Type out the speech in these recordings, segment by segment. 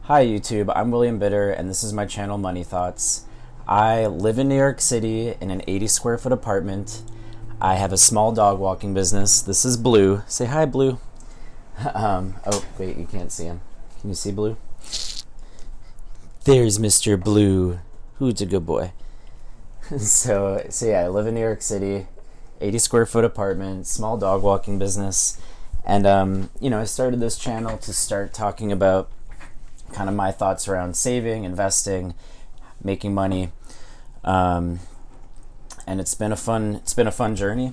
Hi YouTube, I'm William Bitter and this is my channel Money Thoughts. I live in New York City in an 80 square foot apartment. I have a small dog walking business. This is Blue. Say hi, Blue. Oh wait, you can't see him. Can you see Blue? There's Mr. Blue. Who's a good boy? So yeah, I live in New York City, 80 square foot apartment, small dog walking business. And I started this channel to start talking about kind of my thoughts around saving, investing, making money, and it's been a fun journey.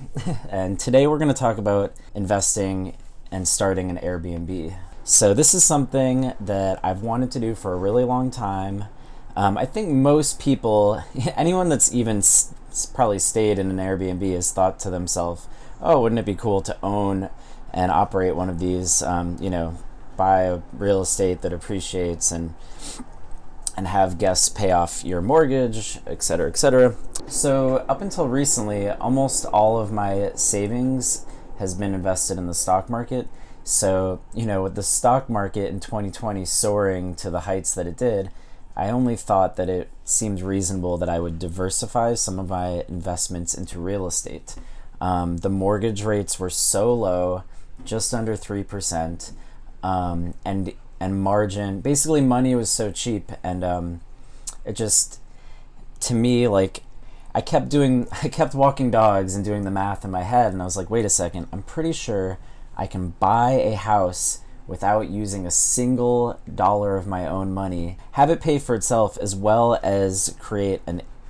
And today we're going to talk about investing and starting an Airbnb. So this is something that I've wanted to do for a really long time. I think most people, anyone that's even probably stayed in an Airbnb, has thought to themselves, "Oh, wouldn't it be cool to own and operate one of these?" Buy a real estate that appreciates and have guests pay off your mortgage, etc., etc. So up until recently, almost all of my savings has been invested in the stock market. So, with the stock market in 2020 soaring to the heights that it did, I only thought that it seemed reasonable that I would diversify some of my investments into real estate. The mortgage rates were so low, just under 3%. And margin, basically money was so cheap, and it just, to me, like, I kept walking dogs and doing the math in my head, and I was like, wait a second, I'm pretty sure I can buy a house without using a single dollar of my own money, have it pay for itself, as well as create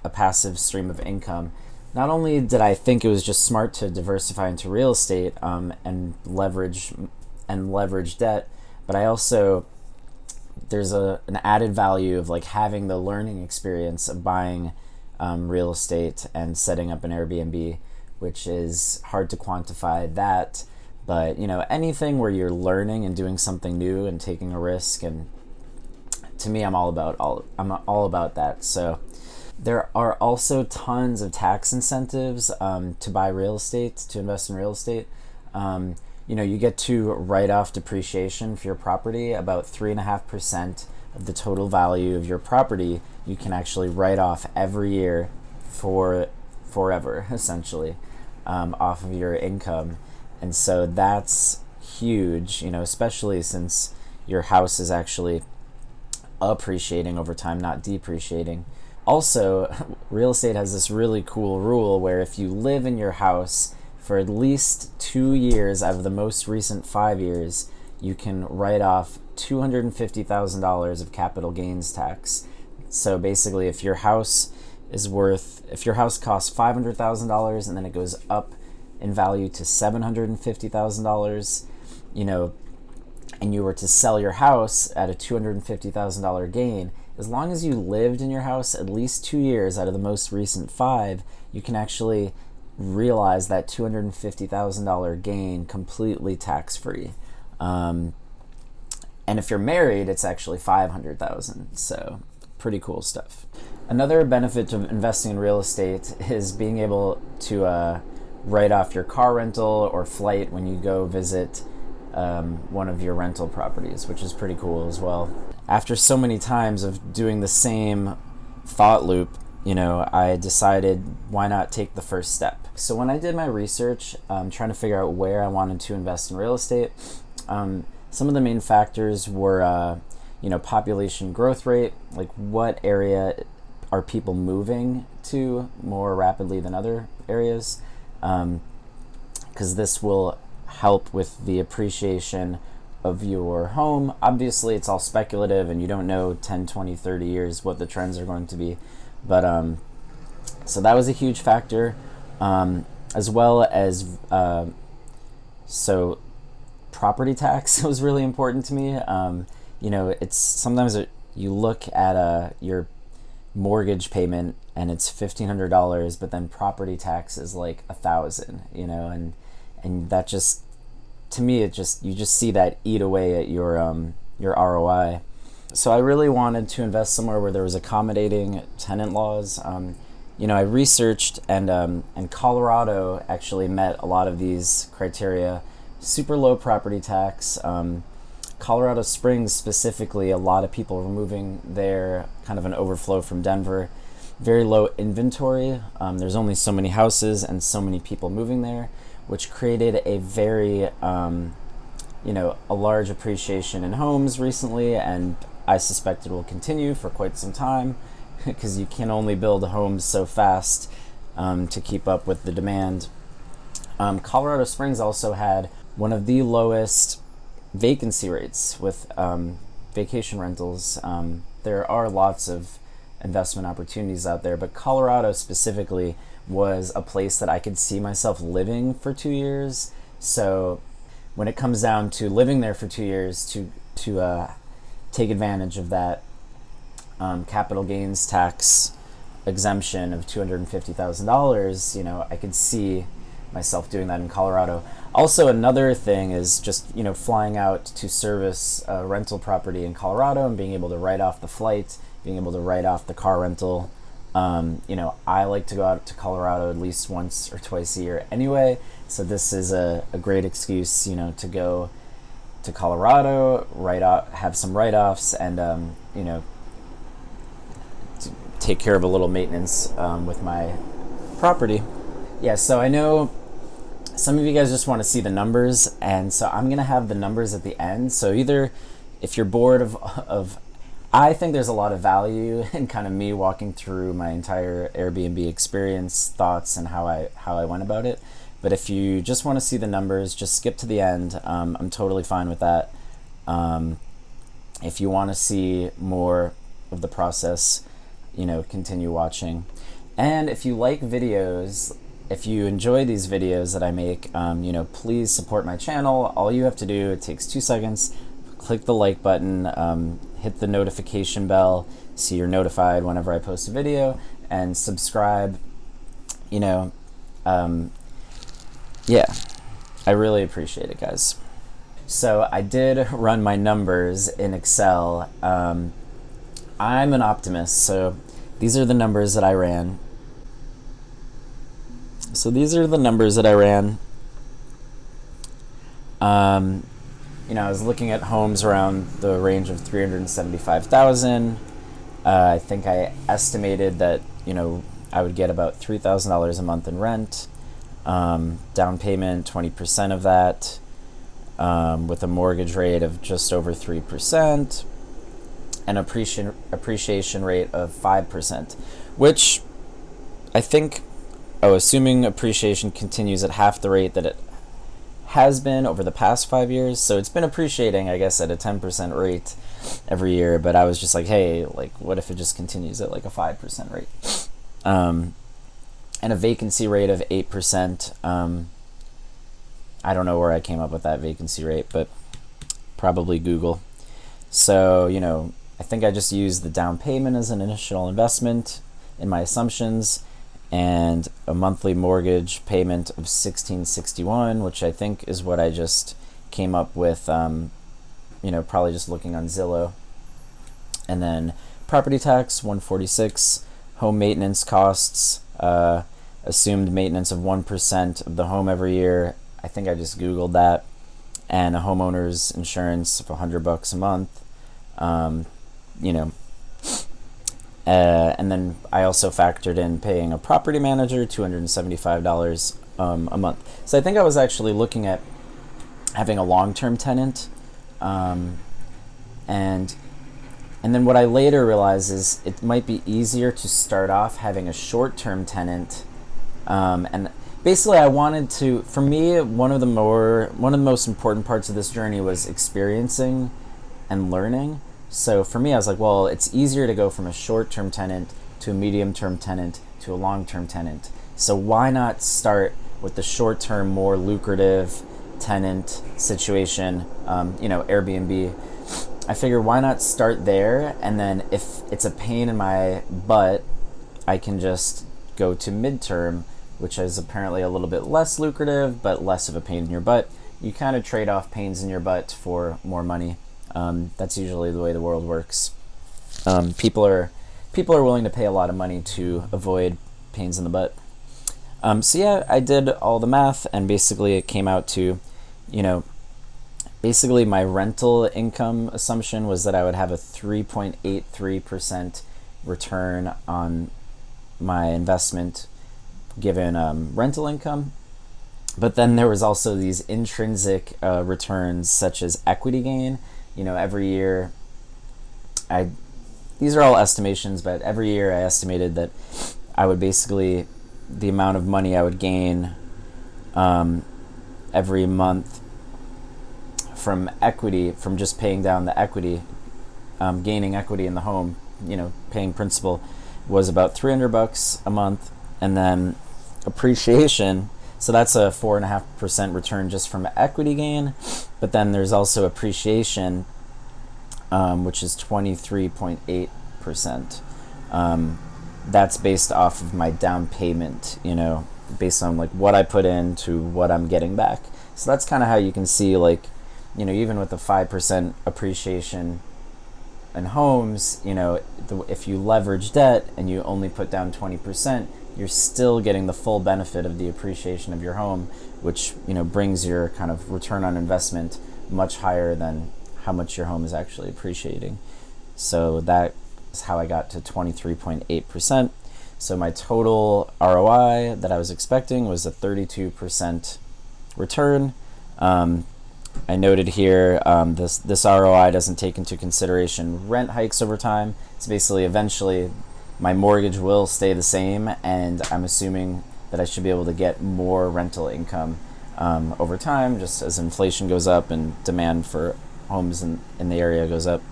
a passive stream of income. Not only did I think it was just smart to diversify into real estate and leverage debt, but I also, there's an added value of like having the learning experience of buying real estate and setting up an Airbnb, which is hard to quantify that. But anything where you're learning and doing something new and taking a risk, and to me, I'm all about that. So there are also tons of tax incentives to buy real estate, to invest in real estate. You get to write off depreciation for your property. About 3.5% of the total value of your property you can actually write off every year for forever, essentially, off of your income. And so that's huge, especially since your house is actually appreciating over time, not depreciating. Also, real estate has this really cool rule where if you live in your house for at least 2 years out of the most recent 5 years, you can write off $250,000 of capital gains tax. So basically, if your house costs $500,000 and then it goes up in value to $750,000, and you were to sell your house at a $250,000 gain, as long as you lived in your house at least 2 years out of the most recent 5, you can actually realize that $250,000 gain completely tax-free. And if you're married, it's actually $500,000. So pretty cool stuff. Another benefit of investing in real estate is being able to write off your car rental or flight when you go visit one of your rental properties, which is pretty cool as well. After so many times of doing the same thought loop, I decided, why not take the first step? So when I did my research, trying to figure out where I wanted to invest in real estate, some of the main factors were, population growth rate, like what area are people moving to more rapidly than other areas, because this will help with the appreciation of your home. Obviously, it's all speculative, and you don't know 10, 20, 30 years what the trends are going to be. But so that was a huge factor, as well as so property tax was really important to me. It's sometimes you look at your mortgage payment and it's $1,500, but then property tax is like $1,000, and that just, to me, you just see that eat away at your ROI. So I really wanted to invest somewhere where there was accommodating tenant laws. I researched, and Colorado actually met a lot of these criteria. Super low property tax. Colorado Springs specifically, a lot of people were moving there, kind of an overflow from Denver. Very low inventory. There's only so many houses and so many people moving there, which created a very, a large appreciation in homes recently, and I suspect it will continue for quite some time because you can only build homes so fast to keep up with the demand. Colorado Springs also had one of the lowest vacancy rates with vacation rentals. There are lots of investment opportunities out there, but Colorado specifically was a place that I could see myself living for 2 years. So when it comes down to living there for 2 years, to take advantage of that capital gains tax exemption of $250,000, I could see myself doing that in Colorado. Also, another thing is just, flying out to service a rental property in Colorado and being able to write off the flight, being able to write off the car rental. I like to go out to Colorado at least once or twice a year anyway, so this is a great excuse, to go to Colorado, have some write-offs, and, to take care of a little maintenance with my property. Yeah, so I know some of you guys just want to see the numbers, and so I'm going to have the numbers at the end. So either if you're bored of I think there's a lot of value in kind of me walking through my entire Airbnb experience, thoughts, and how I went about it. But if you just want to see the numbers, just skip to the end. I'm totally fine with that. If you want to see more of the process, continue watching. And if you like videos, if you enjoy these videos that I make, please support my channel. All you have to do, it takes 2 seconds, click the like button, hit the notification bell so you're notified whenever I post a video, and subscribe. I really appreciate it, guys. So I did run my numbers in Excel. I'm an optimist, so these are the numbers that I ran. I was looking at homes around the range of $375,000. I think I estimated that, I would get about $3,000 a month in rent, down payment 20% of that, with a mortgage rate of just over 3%, and appreciation rate of 5%, which I think, assuming appreciation continues at half the rate that it has been over the past 5 years, so it's been appreciating, I guess, at a 10% rate every year, but I was just like, hey, what if it just continues at a 5% rate? And a vacancy rate of 8%. I don't know where I came up with that vacancy rate, but probably Google. So, I think I just used the down payment as an initial investment in my assumptions, and a monthly mortgage payment of $1,661, which I think is what I just came up with, probably just looking on Zillow. And then property tax, $146, home maintenance costs, assumed maintenance of 1% of the home every year. I think I just Googled that, and a homeowner's insurance of $100 a month. And then I also factored in paying a property manager $275 a month. So I think I was actually looking at having a long-term tenant, and then what I later realized is it might be easier to start off having a short-term tenant, and basically I wanted to. For me, one of the most important parts of this journey was experiencing and learning. So for me, I was like, well, it's easier to go from a short-term tenant to a medium-term tenant to a long-term tenant. So why not start with the short-term, more lucrative tenant situation, Airbnb. I figure why not start there, and then if it's a pain in my butt, I can just go to midterm, which is apparently a little bit less lucrative, but less of a pain in your butt. You kind of trade off pains in your butt for more money. That's usually the way the world works. People are willing to pay a lot of money to avoid pains in the butt. So yeah, I did all the math, and basically it came out to, basically my rental income assumption was that I would have a 3.83% return on my investment given rental income. But then there was also these intrinsic returns such as equity gain. Every year, these are all estimations, but every year I estimated that I would basically, the amount of money I would gain every month from equity, from just paying down the equity, gaining equity in the home, paying principal, was about $300 a month. And then appreciation, so that's a 4.5% return just from equity gain. But then there's also appreciation, which is 23.8%. That's based off of my down payment, based on like what I put in to what I'm getting back. So that's kind of how you can see, like, even with the 5% appreciation in homes, if you leverage debt and you only put down 20%, you're still getting the full benefit of the appreciation of your home, which, brings your kind of return on investment much higher than how much your home is actually appreciating. So that is how I got to 23.8%. So my total ROI that I was expecting was a 32% return. I noted here, this ROI doesn't take into consideration rent hikes over time. So basically, eventually, my mortgage will stay the same, and I'm assuming that I should be able to get more rental income over time, just as inflation goes up and demand for homes in the area goes up.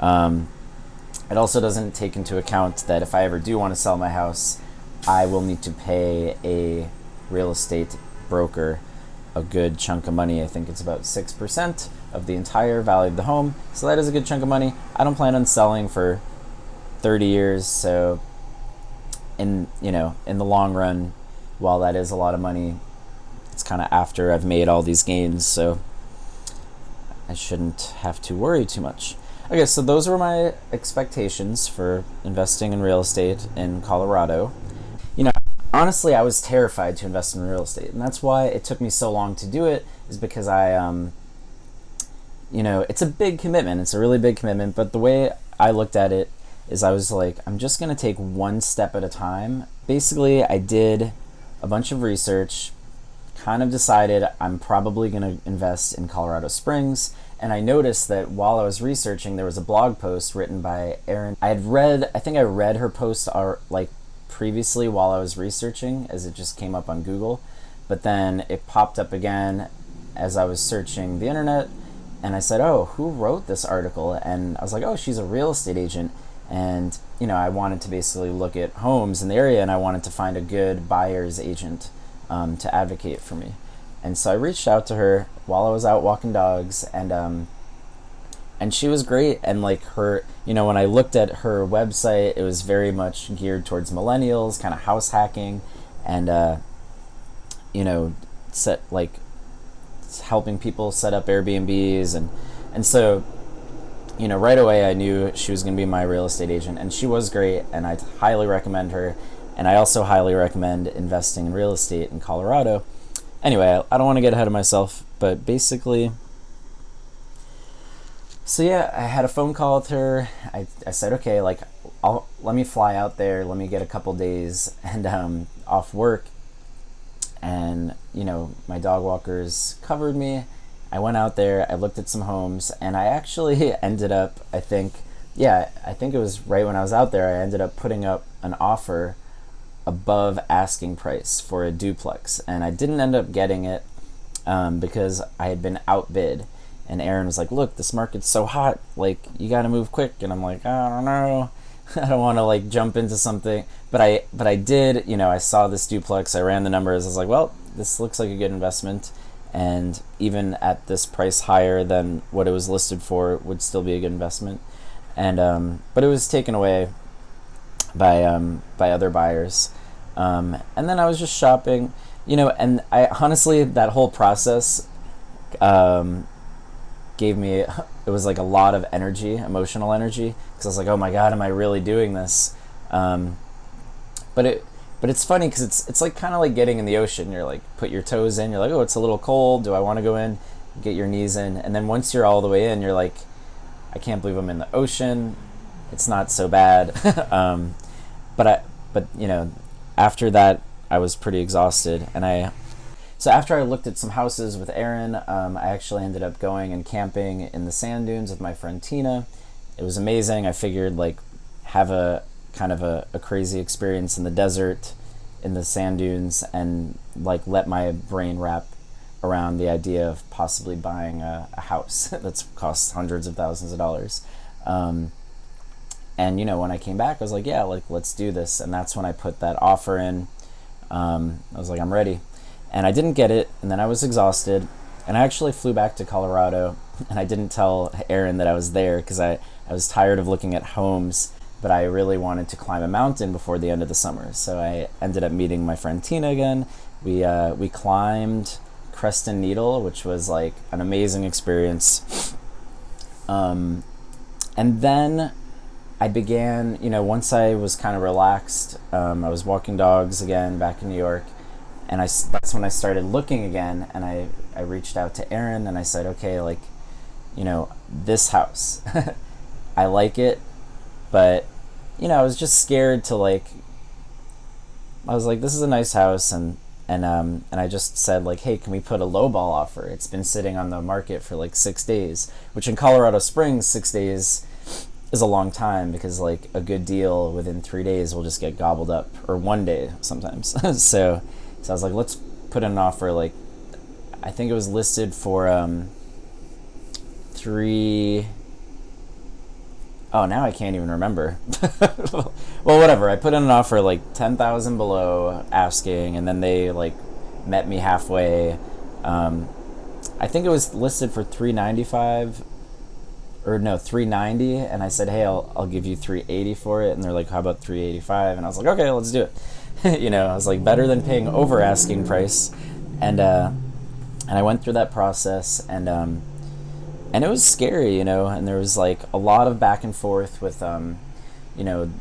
It also doesn't take into account that if I ever do want to sell my house, I will need to pay a real estate broker a good chunk of money. I think it's about 6% of the entire value of the home. So that is a good chunk of money. I don't plan on selling for 30 years. So in the long run, while that is a lot of money, it's kind of after I've made all these gains. So I shouldn't have to worry too much. Okay, so those were my expectations for investing in real estate in Colorado. Honestly, I was terrified to invest in real estate, and that's why it took me so long to do it, is because it's a big commitment. It's a really big commitment, but the way I looked at it is I was like, I'm just going to take one step at a time. Basically, I did a bunch of research, kind of decided I'm probably going to invest in Colorado Springs, and I noticed that while I was researching, there was a blog post written by Erin. I think I read her post previously while I was researching, as it just came up on Google, but then it popped up again as I was searching the internet, and I said, oh, who wrote this article? And I was like, oh, she's a real estate agent, and I wanted to basically look at homes in the area, and I wanted to find a good buyer's agent to advocate for me. And so I reached out to her while I was out walking dogs, and she was great. And like her, when I looked at her website, it was very much geared towards millennials, kind of house hacking, and helping people set up Airbnbs, and so right away I knew she was going to be my real estate agent, and she was great, and I highly recommend her. And I also highly recommend investing in real estate in Colorado. Anyway, I don't want to get ahead of myself, but basically, so yeah, I had a phone call with her. I said, okay, like, let me fly out there. Let me get a couple days and off work. And, my dog walkers covered me. I went out there, I looked at some homes, and I actually ended up, I think it was right when I was out there, I ended up putting up an offer above asking price for a duplex, and I didn't end up getting it because I had been outbid. And Erin was like, look, this market's so hot, like, you gotta move quick. And I'm like, I don't know, I don't want to like jump into something, but I did. I saw this duplex, I ran the numbers, I was like, well, this looks like a good investment, and even at this price higher than what it was listed for, it would still be a good investment. And but it was taken away by other buyers, and then I was just shopping, and I honestly, that whole process gave me, it was like a lot of energy, emotional energy, because I was like, oh my god, am I really doing this? But it's funny because it's like kind of like getting in the ocean. You're like, put your toes in, you're like, oh, it's a little cold, do I want to go in? get your knees in, and then once you're all the way in, you're like, I can't believe I'm in the ocean. It's not so bad. But after that, I was pretty exhausted, so after I looked at some houses with Erin, I actually ended up going and camping in the sand dunes with my friend Tina. It was amazing. I figured like have a kind of a crazy experience in the desert, in the sand dunes, and like let my brain wrap around the idea of possibly buying a house that's costs hundreds of thousands of dollars. And when I came back, I was like, yeah, like let's do this. And that's when I put that offer in. I was like, I'm ready. And I didn't get it, and then I was exhausted, and I actually flew back to Colorado, and I didn't tell Erin that I was there because I was tired of looking at homes, but I really wanted to climb a mountain before the end of the summer. So I ended up meeting my friend Tina again. We climbed Creston Needle, which was like an amazing experience. And then I began, once I was kind of relaxed, I was walking dogs again back in New York. And that's when I started looking again, and I reached out to Erin, and I said, okay, like, this house, I like it, but, I was just scared to, like, I was like, this is a nice house, and I just said, like, hey, can we put a lowball offer? It's been sitting on the market for, like, 6 days, which in Colorado Springs, 6 days is a long time, because, like, a good deal within 3 days will just get gobbled up, or 1 day sometimes, So I was like, let's put in an offer. Like, I think it was listed for now I can't even remember. Well, whatever. I put in an offer like 10,000 below asking, and then they like met me halfway. I think it was listed for 395 or no 390, and I said, hey, I'll give you 380 for it, and they're like, how about 385? And I was like, okay, let's do it. I was like, better than paying over asking price, and I went through that process, and it was scary, and there was like a lot of back and forth with the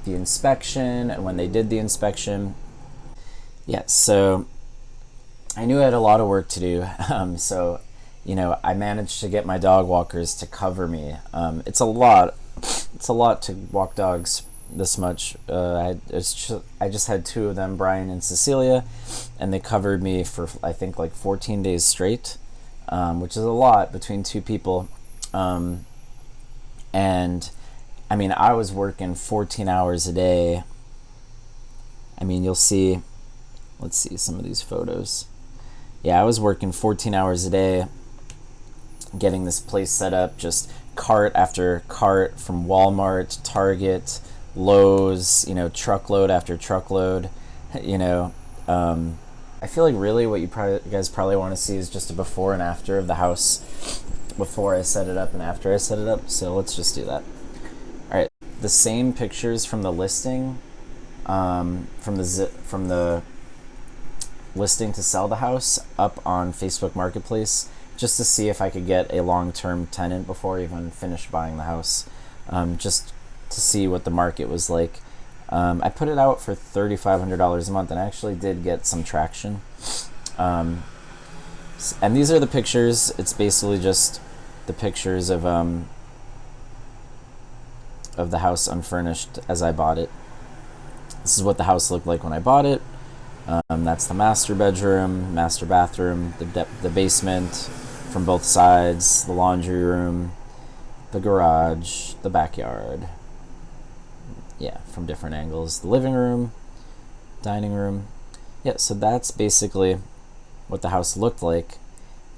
inspection, and when they did the inspection, so I knew I had a lot of work to do. So I managed to get my dog walkers to cover me. It's a lot to walk dogs this much. I just had 2 of them, Brian and Cecilia, and they covered me for I think like 14 days straight, which is a lot between 2 people. And I mean, I was working 14 hours a day. I mean, let's see some of these photos. Yeah, I was working 14 hours a day getting this place set up, just cart after cart from Walmart, Target, Lowe's, truckload after truckload. I feel like really what you guys probably want to see is just a before and after of the house, before I set it up and after I set it up. So let's just do that. All right, the same pictures from the listing, from the listing to sell the house up on Facebook Marketplace, just to see if I could get a long-term tenant before I even finished buying the house, just to see what the market was like. I put it out for $3,500 a month, and I actually did get some traction. And these are the pictures. It's basically just the pictures of the house unfurnished as I bought it. This is what the house looked like when I bought it. That's the master bedroom, master bathroom, the basement from both sides, the laundry room, the garage, the backyard. Yeah, from different angles. The living room, dining room. Yeah, so that's basically what the house looked like.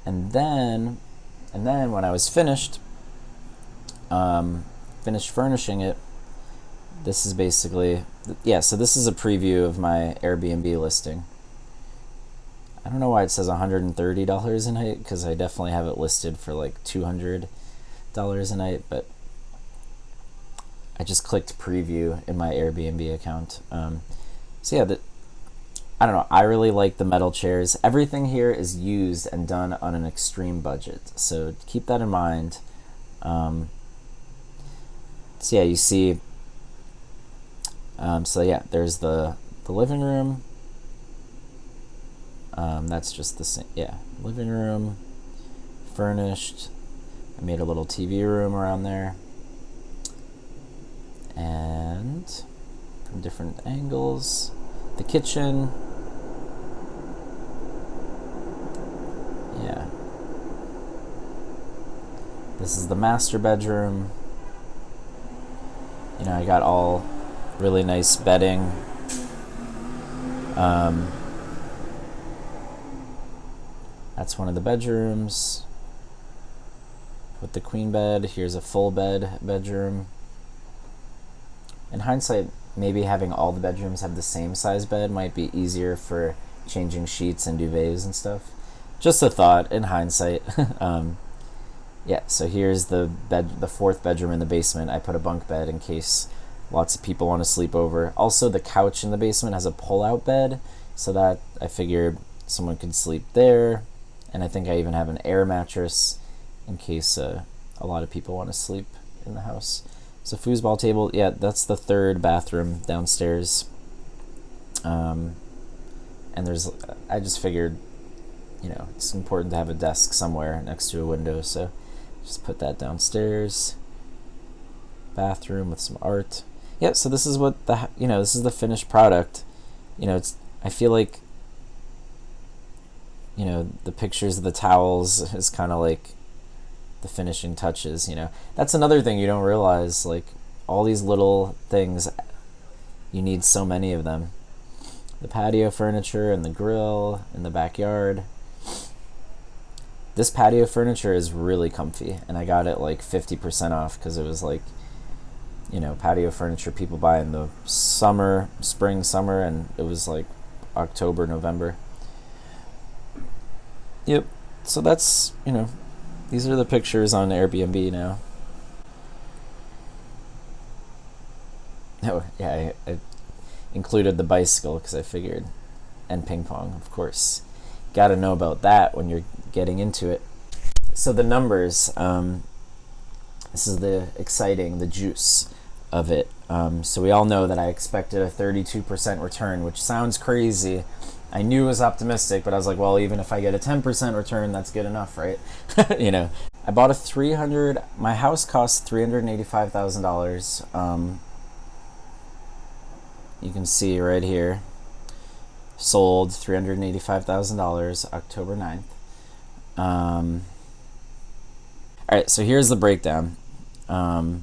And then when I was finished furnishing it, this is basically, so this is a preview of my Airbnb listing. I don't know why it says $130 a night, because I definitely have it listed for like $200 a night, but I just clicked preview in my Airbnb account. I don't know, I really like the metal chairs. Everything here is used and done on an extreme budget, so keep that in mind. You see, there's the living room. That's just the same, living room, furnished. I made a little TV room around there. And from different angles, the kitchen. Yeah. This is the master bedroom. You know, I got all really nice bedding. That's one of the bedrooms with the queen bed. Here's a full bedroom. In hindsight, maybe having all the bedrooms have the same size bed might be easier for changing sheets and duvets and stuff. Just a thought in hindsight. Yeah, so here's the fourth bedroom in the basement. I put a bunk bed in case lots of people want to sleep over. Also, the couch in the basement has a pull-out bed, so that I figured someone could sleep there. And I think I even have an air mattress in case a lot of people want to sleep in the house. So foosball table, yeah, that's the third bathroom downstairs. And I just figured, you know, it's important to have a desk somewhere next to a window, so just put that downstairs. Bathroom with some art. Yeah, so this is what this is the finished product. You know, I feel like, you know, the pictures of the towels is kind of like the finishing touches, you know. That's another thing you don't realize, like all these little things, you need so many of them. The patio furniture and the grill in the backyard. This patio furniture is really comfy, and I got it like 50% off because it was like, you know, patio furniture people buy in the spring, summer, and it was like October, November. Yep. So that's, you know, these are the pictures on Airbnb now. Oh, yeah, I included the bicycle because I figured, and ping pong, of course. Got to know about that when you're getting into it. So the numbers, this is the juice of it. So we all know that I expected a 32% return, which sounds crazy. I knew it was optimistic, but I was like, well, even if I get a 10% return, that's good enough, right? You know, I bought my house cost $385,000. You can see right here, sold $385,000 October 9th. All right, so here's the breakdown. All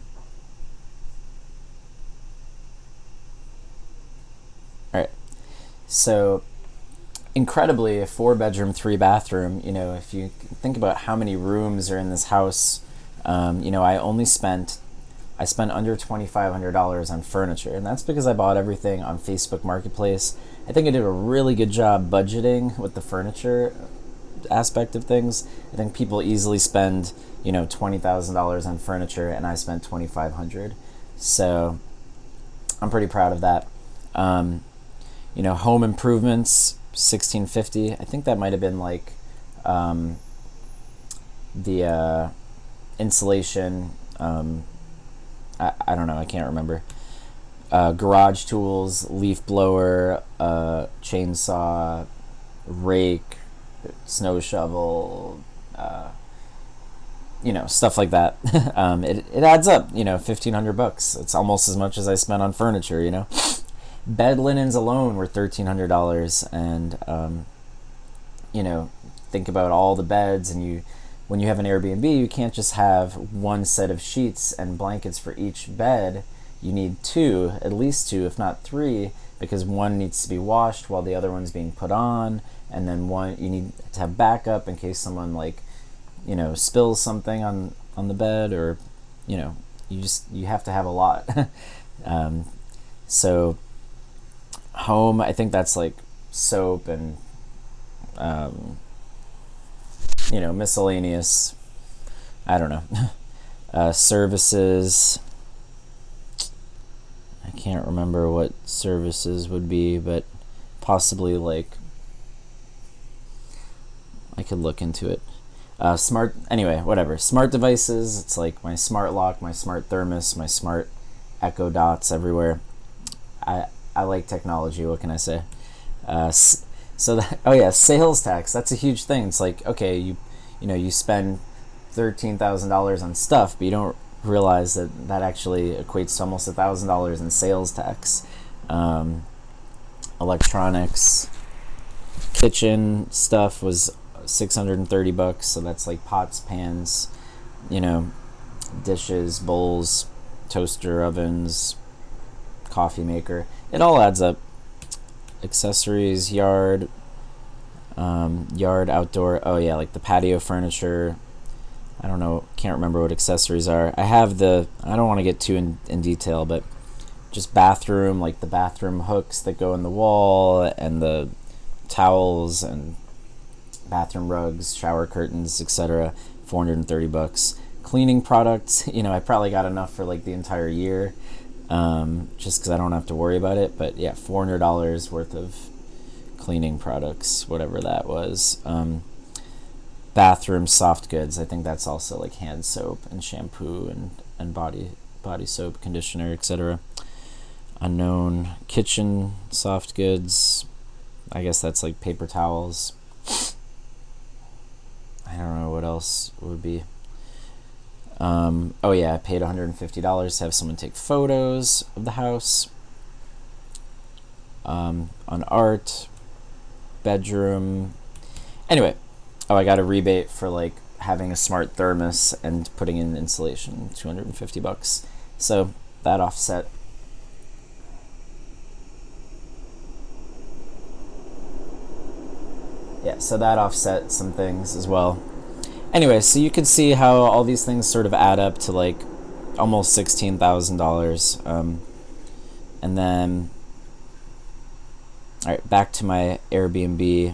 right, so incredibly, a 4-bedroom, 3-bathroom, you know, if you think about how many rooms are in this house, you know, I spent under $2,500 on furniture, and that's because I bought everything on Facebook Marketplace. I think I did a really good job budgeting with the furniture aspect of things. I think people easily spend, you know, $20,000 on furniture, and I spent $2,500. So I'm pretty proud of that. You know, home improvements, $1,650. I think that might have been like the insulation. I don't know. I can't remember. Garage tools, leaf blower, chainsaw, rake, snow shovel, you know, stuff like that. It adds up, you know, $1,500. It's almost as much as I spent on furniture, you know. Bed linens alone were $1,300, and you know, think about all the beds, and when you have an Airbnb, you can't just have one set of sheets and blankets for each bed. You need at least two, if not three, because one needs to be washed while the other one's being put on, and then you need to have backup in case someone, like, you know, spills something on the bed, or, you know, you have to have a lot. So home, I think that's like soap and you know, miscellaneous, I don't know. Services, I can't remember what services would be, but possibly, like, I could look into it. Smart devices, it's like my smart lock, my smart thermos, my smart Echo Dots everywhere. I like technology, what can I say? Sales tax, that's a huge thing. It's like, okay, you you spend $13,000 on stuff, but you don't realize that actually equates to almost $1,000 in sales tax. Electronics, kitchen stuff was $630, so that's like pots, pans, dishes, bowls, toaster, ovens, coffee maker. It all adds up. Accessories, yard, outdoor. Oh yeah, like the patio furniture. I don't know, can't remember what accessories are. I don't want to get too in detail, but just bathroom, like the bathroom hooks that go in the wall, and the towels and bathroom rugs, shower curtains, etc. $430. Cleaning products, I probably got enough for like the entire year, just because I don't have to worry about it. But yeah, $400 worth of cleaning products, whatever that was. Bathroom soft goods, I think that's also like hand soap and shampoo and body soap, conditioner, etc. Unknown. Kitchen soft goods, I guess that's like paper towels. I don't know what else would be. Oh yeah, I paid $150 to have someone take photos of the house. On art, bedroom. Anyway, I got a rebate for like having a smart thermos and putting in insulation, $250. So that offset. Yeah, so that offset some things as well. Anyway, so you can see how all these things sort of add up to like almost $16,000. And then, all right, back to my Airbnb.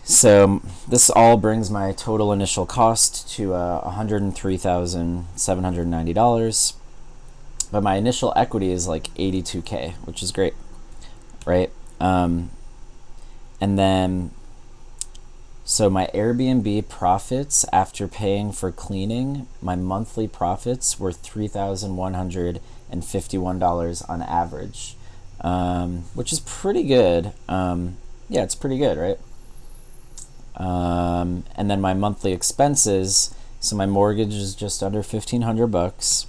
So this all brings my total initial cost to $103,790. But my initial equity is like $82K, which is great, right? And then, so my Airbnb profits after paying for cleaning, my monthly profits were $3,151 on average, which is pretty good. Yeah, it's pretty good, right? And then my monthly expenses, so my mortgage is just under $1,500,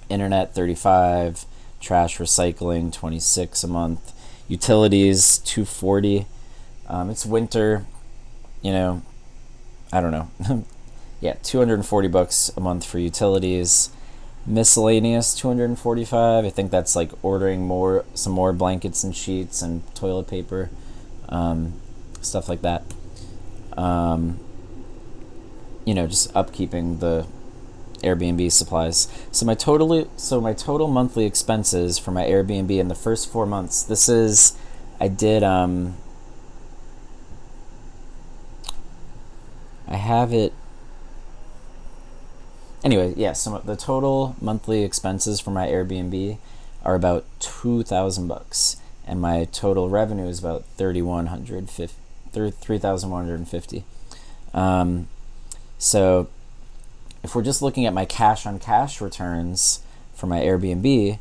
internet $35, trash recycling $26 a month, utilities $240. It's winter, I don't know. Yeah, $240 a month for utilities. Miscellaneous $245. I think that's like ordering some more blankets and sheets and toilet paper, stuff like that. Just upkeeping the Airbnb supplies. So my total monthly expenses for my Airbnb in the first 4 months. I have it. Anyway, yeah, so the total monthly expenses for my Airbnb are about $2,000, and my total revenue is about $3,150. So if we're just looking at my cash on cash returns for my Airbnb,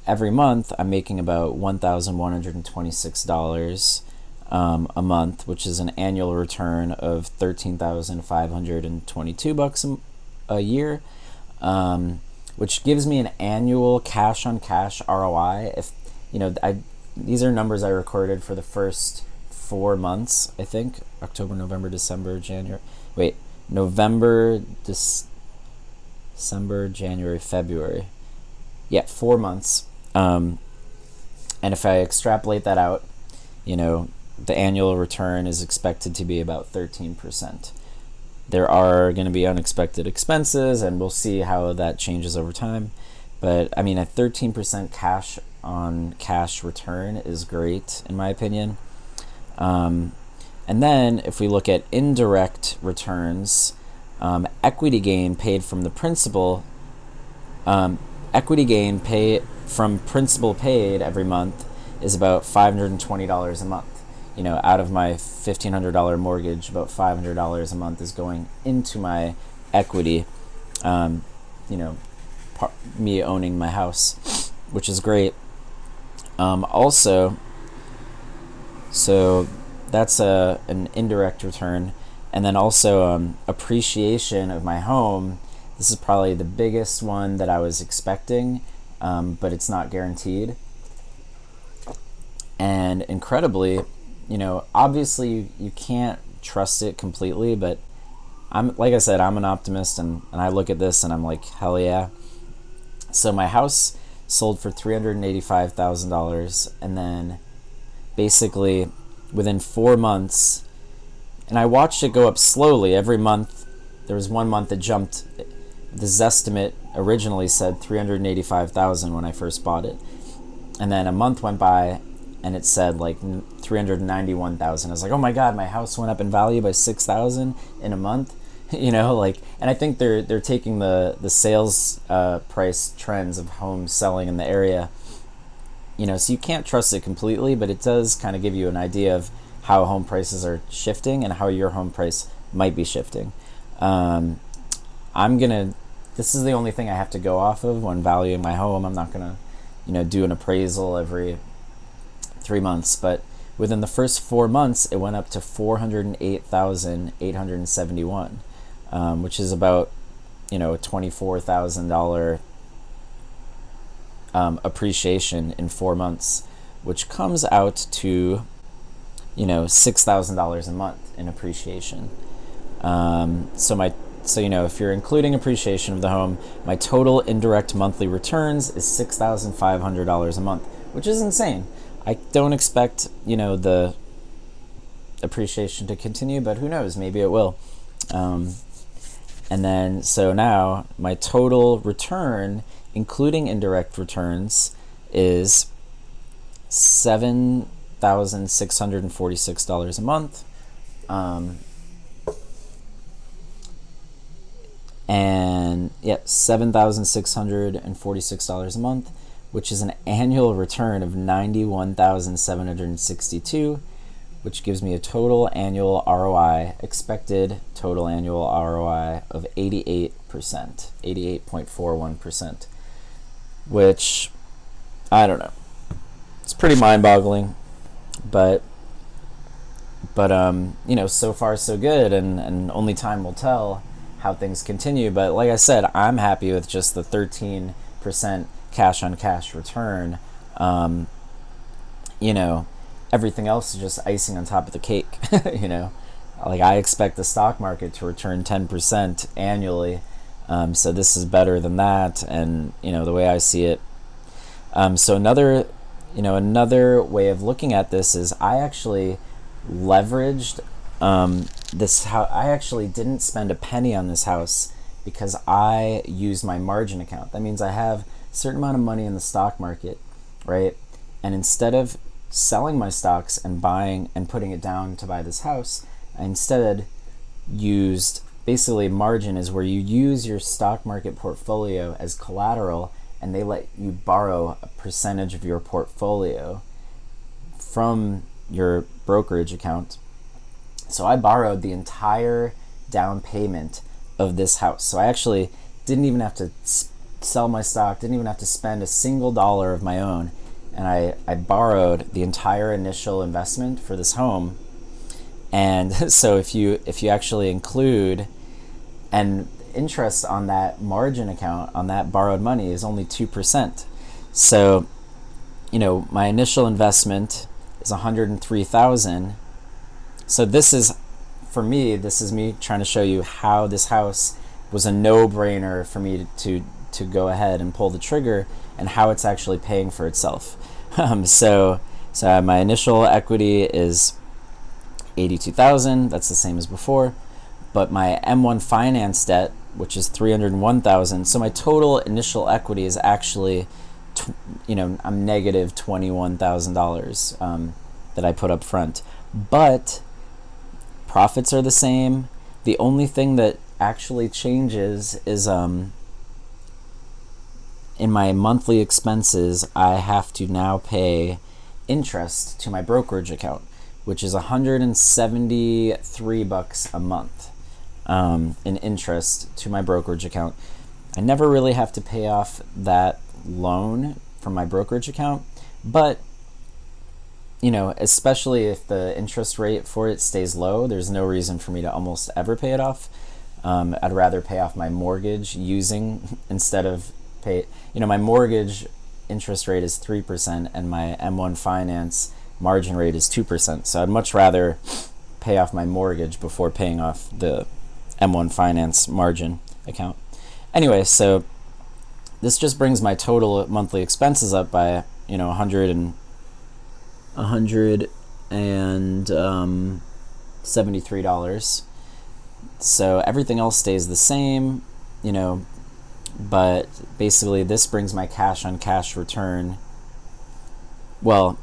every month I'm making about $1,126 a month, which is an annual return of $13,522 a year, which gives me an annual cash on cash ROI. If these are numbers I recorded for the first 4 months, I think October, November, December, January. November, December, January, February. Yeah, 4 months. And if I extrapolate that out, the annual return is expected to be about 13%. There are going to be unexpected expenses, and we'll see how that changes over time. But a 13% cash on cash return is great, in my opinion. And then if we look at indirect returns, equity gain paid from the principal, paid every month is about $520 a month. Out of my $1,500 mortgage, about $500 a month is going into my equity, me owning my house, which is great. Also, so that's an indirect return. And then also appreciation of my home. This is probably the biggest one that I was expecting, but it's not guaranteed. And incredibly, obviously you can't trust it completely, but like I said, I'm an optimist, and I look at this and I'm like, hell yeah. So my house sold for $385,000, and then basically within 4 months, and I watched it go up slowly every month. There was 1 month that jumped. The Zestimate originally said $385,000 when I first bought it, and then a month went by and it said like $391,000. I was like, oh my god, my house went up in value by $6,000 in a month. And I think they're taking the sales price trends of homes selling in the area. So you can't trust it completely, but it does kind of give you an idea of how home prices are shifting and how your home price might be shifting. This is the only thing I have to go off of when valuing my home. I'm not gonna, do an appraisal every 3 months, but within the first 4 months, it went up to $408,871, which is about, a $24,000 appreciation in 4 months, which comes out to, $6,000 a month in appreciation. So if you're including appreciation of the home, my total indirect monthly returns is $6,500 a month, which is insane. I don't expect, the appreciation to continue, but who knows? Maybe it will. And then, so now my total return, including indirect returns, is $7,646 a month. $7,646 a month, which is an annual return of $91,762, which gives me a total annual ROI, expected total annual ROI of 88%, 88.41%, which, I don't know. It's pretty mind-boggling, but so far so good, and only time will tell how things continue. But like I said, I'm happy with just the 13% cash on cash return. Everything else is just icing on top of the cake. Like I expect the stock market to return 10% annually. So this is better than that. And, the way I see it. So another way of looking at this is I actually leveraged this house. I actually didn't spend a penny on this house because I used my margin account. That means I have a certain amount of money in the stock market, right? And instead of selling my stocks and buying and putting it down to buy this house, I instead used, basically margin is where you use your stock market portfolio as collateral, and they let you borrow a percentage of your portfolio from your brokerage account. So I borrowed the entire down payment of this house. So I actually didn't even have to sell my stock, didn't even have to spend a single dollar of my own. And I borrowed the entire initial investment for this home. And so if you actually include, and interest on that margin account, on that borrowed money, is only 2%. So, my initial investment is $103,000. So this is me trying to show you how this house was a no-brainer for me to go ahead and pull the trigger, and how it's actually paying for itself. So my initial equity is $82,000. That's the same as before. But my M1 finance debt, which is $301,000. So my total initial equity is actually, I'm negative $21,000 that I put up front. But profits are the same. The only thing that actually changes is in my monthly expenses, I have to now pay interest to my brokerage account, which is $173 a month in interest to my brokerage account. I never really have to pay off that loan from my brokerage account, but you know, especially if the interest rate for it stays low, there's no reason for me to almost ever pay it off. I'd rather pay off my mortgage instead of pay, you know, my mortgage interest rate is 3% and my M1 finance margin rate is 2%. So I'd much rather pay off my mortgage before paying off the M1 finance margin account. Anyway, so this just brings my total monthly expenses up by, you know, $173. So everything else stays the same, you know, but basically this brings my cash on cash return, well,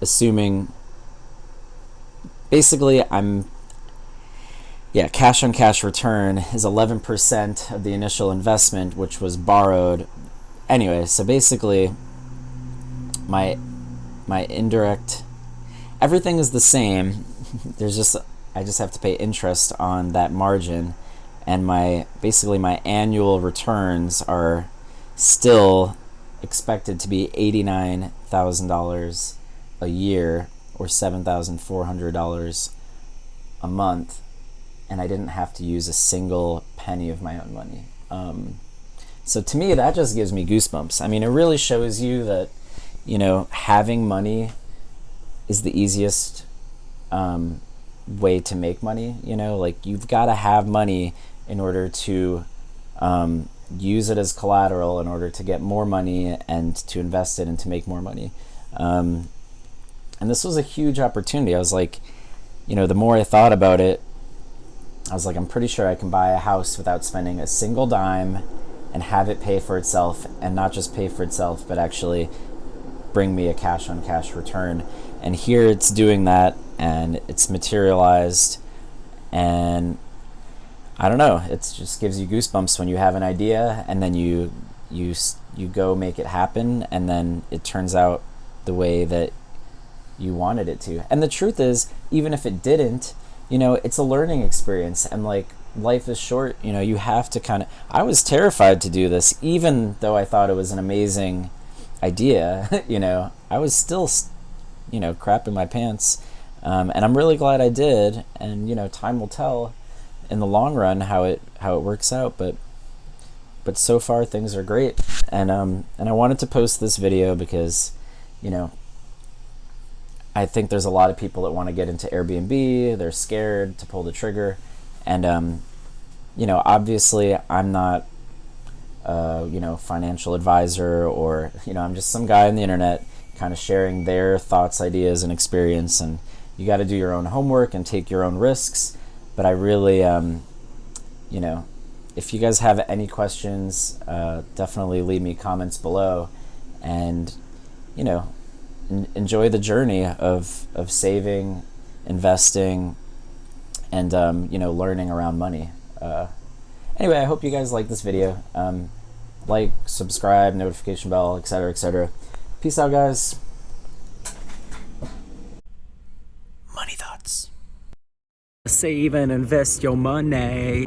assuming basically cash on cash return is 11% of the initial investment, which was borrowed. Anyway, so basically my indirect, everything is the same. I just have to pay interest on that margin, and my annual returns are still expected to be $89,000 a year, or $7,400 a month, and I didn't have to use a single penny of my own money. So to me, that just gives me goosebumps. I mean, it really shows you that, you know, having money is the easiest way to make money. You know, like, you've got to have money in order to use it as collateral in order to get more money and to invest it and to make more money. And this was a huge opportunity. I was like, you know, the more I thought about it, I was like, I'm pretty sure I can buy a house without spending a single dime and have it pay for itself, and not just pay for itself, but actually bring me a cash on cash return. And here it's doing that, and it's materialized, and I don't know, it just gives you goosebumps when you have an idea and then you go make it happen, and then it turns out the way that you wanted it to. And the truth is, even if it didn't, you know, it's a learning experience, and like, life is short. You know, you have to I was terrified to do this, even though I thought it was an amazing idea. You know, I was still, you know, crapping my pants, and I'm really glad I did. And, you know, time will tell in the long run how it works out, but so far things are great. And I wanted to post this video because, you know, I think there's a lot of people that want to get into Airbnb. They're scared to pull the trigger. And, you know, obviously I'm not, you know, financial advisor, or, you know, I'm just some guy on the internet kind of sharing their thoughts, ideas, and experience. And you got to do your own homework and take your own risks. But I really, you know, if you guys have any questions, definitely leave me comments below. And, you know, enjoy the journey of saving, investing, and you know, learning around money. Anyway, I hope you guys like this video. Like, subscribe, notification bell, etc., etc. Peace out, guys. Money thoughts. Save and invest your money.